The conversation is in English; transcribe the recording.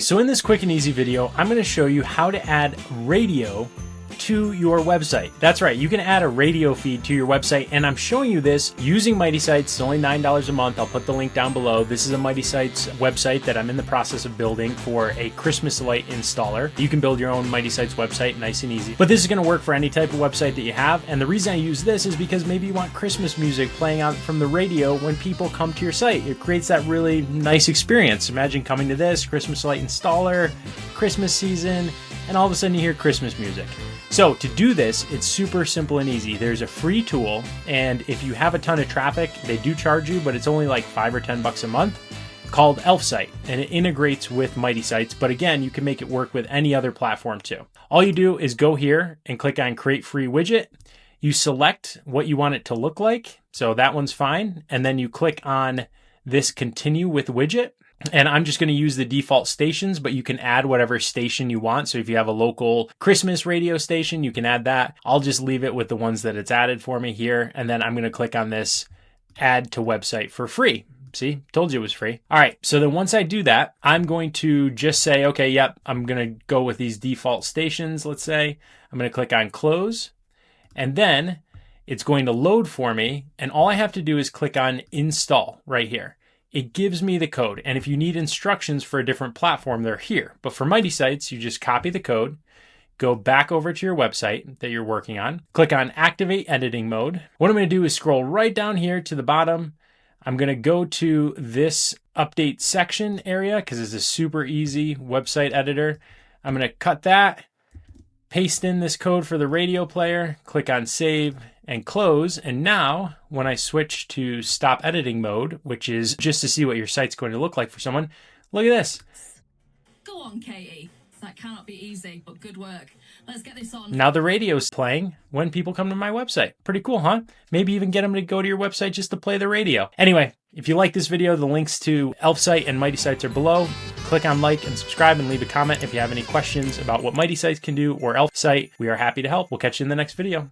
So in this quick and easy video, I'm going to show you how to add radio to your website. That's right, you can add a radio feed to your website, and I'm showing you this using Mighty Sites. It's only $9 a month. I'll put the link down below. This is a Mighty Sites website that I'm in the process of building for a Christmas light installer. You can build your own Mighty Sites website nice and easy. But this is going to work for any type of website that you have, and the reason I use this is because maybe you want Christmas music playing out from the radio when people come to your site. It creates that really nice experience. Imagine coming to this Christmas light installer, Christmas season, and all of a sudden you hear Christmas music. So to do this, it's super simple and easy. There's a free tool, and if you have a ton of traffic, they do charge you, but it's only like $5 or $10 a month, called Elfsight, and it integrates with Mighty Sites. But again, you can make it work with any other platform too. All you do is go here and click on Create Free Widget. You select what you want it to look like, so that one's fine, and then you click on this Continue with Widget. And I'm just going to use the default stations, but you can add whatever station you want. So if you have a local Christmas radio station, you can add that. I'll just leave it with the ones that it's added for me here. And then I'm going to click on this Add to Website for free. See, told you it was free. All right, so then once I do that, I'm going to just say, okay, yep, I'm going to go with these default stations, let's say. I'm going to click on Close. And then it's going to load for me. And all I have to do is click on Install right here. It gives me the code. And if you need instructions for a different platform, they're here. But for Mighty Sites, you just copy the code, go back over to your website that you're working on, click on Activate Editing Mode. What I'm going to do is scroll right down here to the bottom. I'm going to go to this Update Section area because it's a super easy website editor. I'm going to cut that, paste in this code for the radio player, click on Save and Close. And now when I switch to Stop Editing Mode, which is just to see what your site's going to look like for someone, look at this. Go on, Katie. That cannot be easy, but good work. Let's get this on. Now the radio's playing when people come to my website. Pretty cool, huh? Maybe even get them to go to your website just to play the radio. Anyway, if you like this video, the links to Elfsight and Mighty Sites are below. Click on like and subscribe and leave a comment if you have any questions about what Mighty Sites can do or Elfsight. We are happy to help. We'll catch you in the next video.